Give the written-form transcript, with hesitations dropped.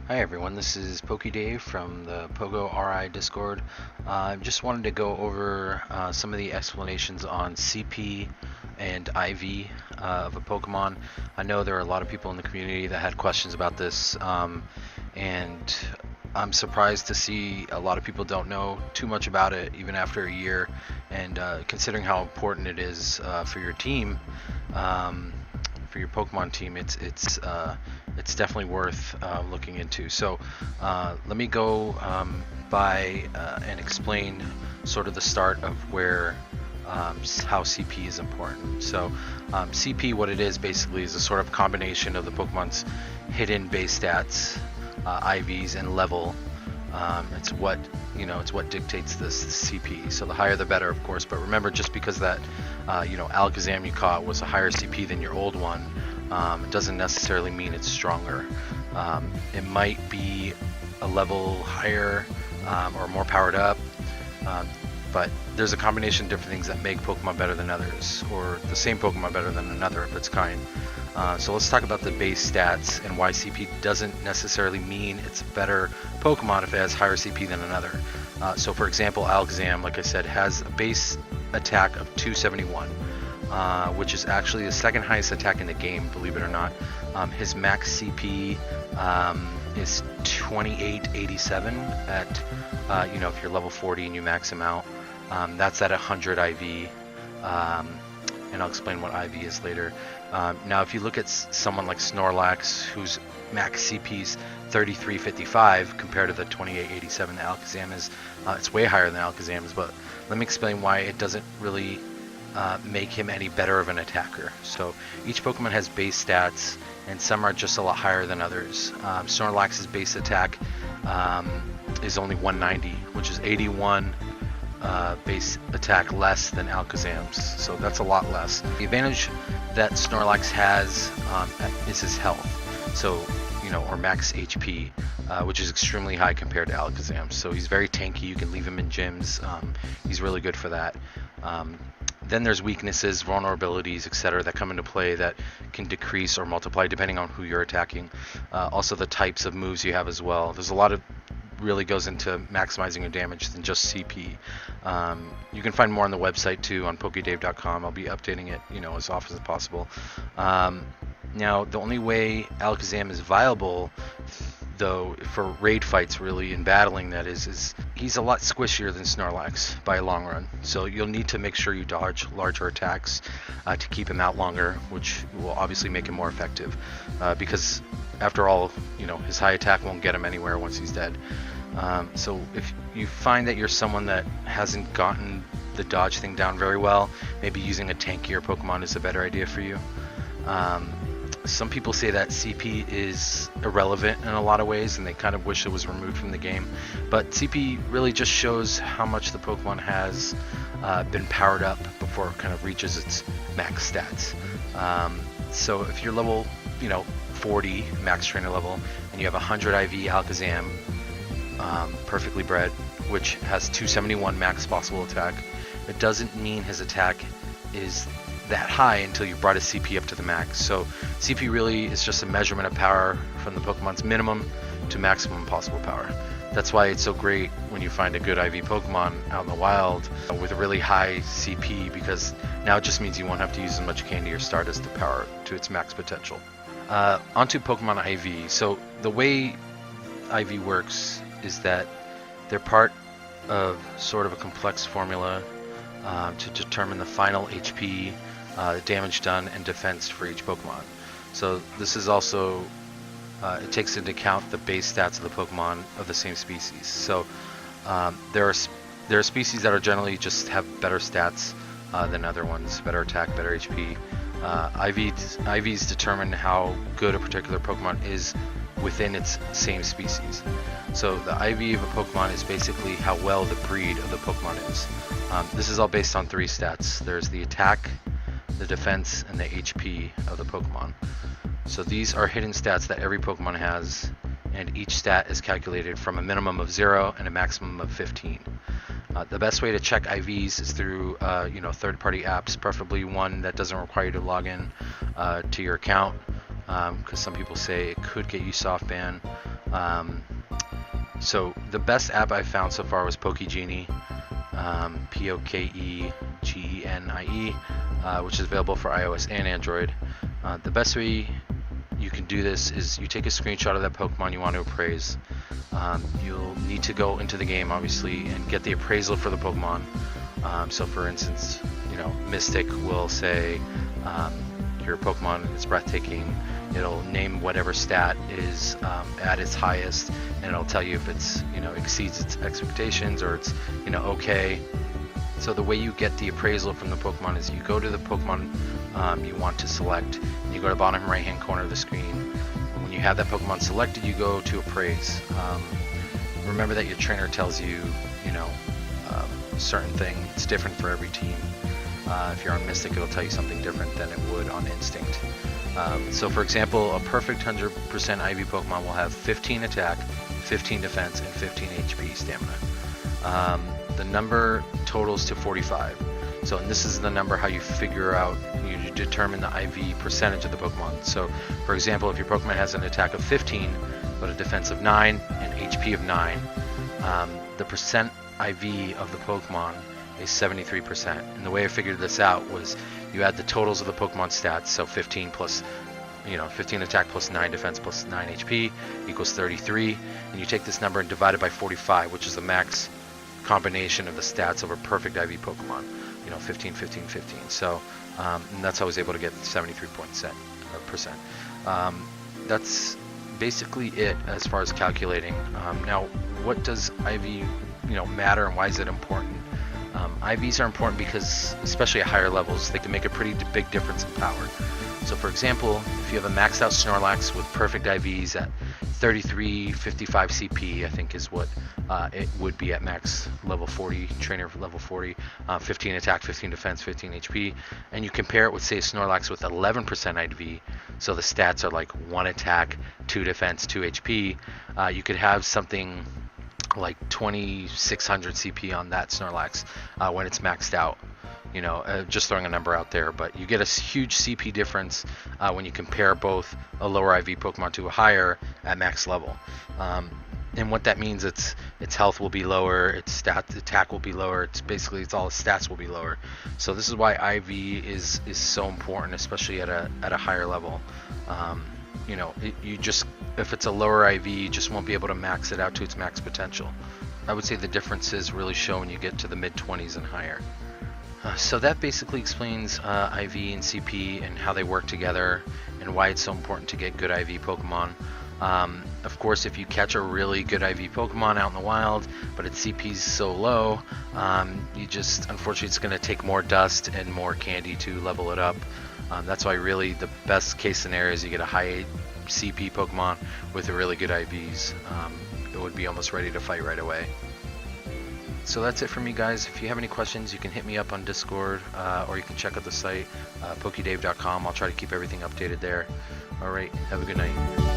Hi everyone, this is Dave from the POGO RI Discord. Just wanted to go over some of the explanations on CP and IV of a Pokemon. I know there are a lot of people in the community that had questions about this, and I'm surprised to see a lot of people don't know too much about it even after a year, and considering how important it is for your team. For your Pokemon team, it's definitely worth looking into. So let me go by and explain sort of the start of where how CP is important. So CP, what it is basically, is a sort of combination of the Pokemon's hidden base stats, IVs, and level. It's what it's what dictates this CP. So the higher the better, of course. But remember, just because that Alakazam you caught was a higher CP than your old one, it doesn't necessarily mean it's stronger. It might be a level higher or more powered up, but there's a combination of different things that make Pokemon better than others, or the same Pokemon better than another of its kind. So let's talk about the base stats and why CP doesn't necessarily mean it's a better Pokemon if it has higher CP than another. So for example, Alakazam, like I said, has a base attack of 271, which is actually the second highest attack in the game, believe it or not. His max CP is 2887 at, if you're level 40 and you max him out. That's at 100 IV. And I'll explain what IV is later. Now, if you look at someone like Snorlax, whose max CP is 3355 compared to the 2887 that Alakazam is, it's way higher than Alakazam is, but let me explain why it doesn't really make him any better of an attacker. So each Pokemon has base stats, and some are just a lot higher than others. Snorlax's base attack is only 190, which is 81 base attack less than Alakazam's, so that's a lot less. The advantage that Snorlax has is his health, so or max HP, which is extremely high compared to Alakazam. So he's very tanky. You can leave him in gyms. He's really good for that. Then there's weaknesses, vulnerabilities, etc. that come into play that can decrease or multiply depending on who you're attacking. Also the types of moves you have as well. There's a lot of really goes into maximizing your damage than just CP. You can find more on the website too, on pokedave.com. I'll be updating it, as often as possible. Now, the only way Alakazam is viable, though, for raid fights, really, in battling, that is he's a lot squishier than Snorlax by a long run. So you'll need to make sure you dodge larger attacks to keep him out longer, which will obviously make him more effective. Because after all, his high attack won't get him anywhere once he's dead. So if you find that you're someone that hasn't gotten the dodge thing down very well, maybe using a tankier Pokemon is a better idea for you. Some people say that CP is irrelevant in a lot of ways, and they kind of wish it was removed from the game. But CP really just shows how much the Pokemon has been powered up before it kind of reaches its max stats. So if you're level, 40 max trainer level, and you have 100 IV Alakazam, perfectly bred, which has 271 max possible attack, it doesn't mean his attack is that high until you brought his CP up to the max. So CP really is just a measurement of power from the Pokemon's minimum to maximum possible power. That's why it's so great when you find a good IV Pokemon out in the wild with a really high CP, because now it just means you won't have to use as much Candy or Stardust to power to its max potential. Onto Pokemon IV. So the way IV works is that they're part of sort of a complex formula to determine the final HP, damage done, and defense for each Pokemon. So this is also, it takes into account the base stats of the Pokemon of the same species. So there are species that are generally just have better stats than other ones, better attack, better HP. IVs determine how good a particular Pokemon is within its same species. So the IV of a Pokemon is basically how well the breed of the Pokemon is. This is all based on three stats. There's the attack, the defense, and the HP of the Pokemon. So these are hidden stats that every Pokemon has, and each stat is calculated from a minimum of 0 and a maximum of 15. The best way to check IVs is through third-party apps, preferably one that doesn't require you to log in to your account, because some people say it could get you soft banned. So the best app I found so far was PokeGenie, POKEGENIE, which is available for iOS and Android. The best way you can do this is you take a screenshot of that Pokemon you want to appraise. You'll need to go into the game, obviously, and get the appraisal for the Pokemon. So for instance, Mystic will say your Pokemon is breathtaking. It'll name whatever stat is at its highest, and it'll tell you if it's exceeds its expectations or it's okay. So the way you get the appraisal from the Pokemon is you go to the Pokemon you want to select, and you go to the bottom right hand corner of the screen. And when you have that Pokemon selected, you go to appraise. Remember that your trainer tells you a certain thing. It's different for every team. If you're on Mystic, it'll tell you something different than it would on Instinct. So for example, a perfect 100% IV Pokemon will have 15 attack, 15 defense, and 15 HP stamina. The number totals to 45. So, and this is the number how you figure out, you determine the IV percentage of the Pokemon. So for example, if your Pokemon has an attack of 15, but a defense of 9 and HP of 9, the percent IV of the Pokemon is 73%. And the way I figured this out was you add the totals of the Pokemon stats, so 15 plus 15 attack plus 9 defense plus 9 HP equals 33, and you take this number and divide it by 45, which is the max combination of the stats of a perfect IV Pokemon. 15, 15, 15. So and that's how I was able to get 73%. That's basically it as far as calculating. Now, what does IV matter, and why is it important? IVs are important because, especially at higher levels, they can make a pretty big difference in power. So for example, if you have a maxed out Snorlax with perfect IVs at 33, 55 CP, I think is what it would be at max level 40, trainer level 40, 15 attack, 15 defense, 15 HP, and you compare it with, say, Snorlax with 11% IV, so the stats are like 1 attack, 2 defense, 2 HP, you could have something like 2600 CP on that Snorlax when it's maxed out. Just throwing a number out there, but you get a huge CP difference when you compare both a lower IV Pokemon to a higher at max level. And what that means, its health will be lower, its attack will be lower, it's all its stats will be lower. So this is why IV is so important, especially at a higher level. If it's a lower IV, you just won't be able to max it out to its max potential. I would say the differences really show when you get to the mid-20s and higher. So that basically explains IV and CP and how they work together and why it's so important to get good IV Pokemon. Of course, if you catch a really good IV Pokemon out in the wild, but its CP's so low, unfortunately, it's going to take more dust and more candy to level it up. That's why really the best case scenario is you get a high CP Pokemon with a really good IVs. It would be almost ready to fight right away. So that's it for me, guys. If you have any questions, you can hit me up on Discord, or you can check out the site, pokedave.com. I'll try to keep everything updated there. All right, have a good night.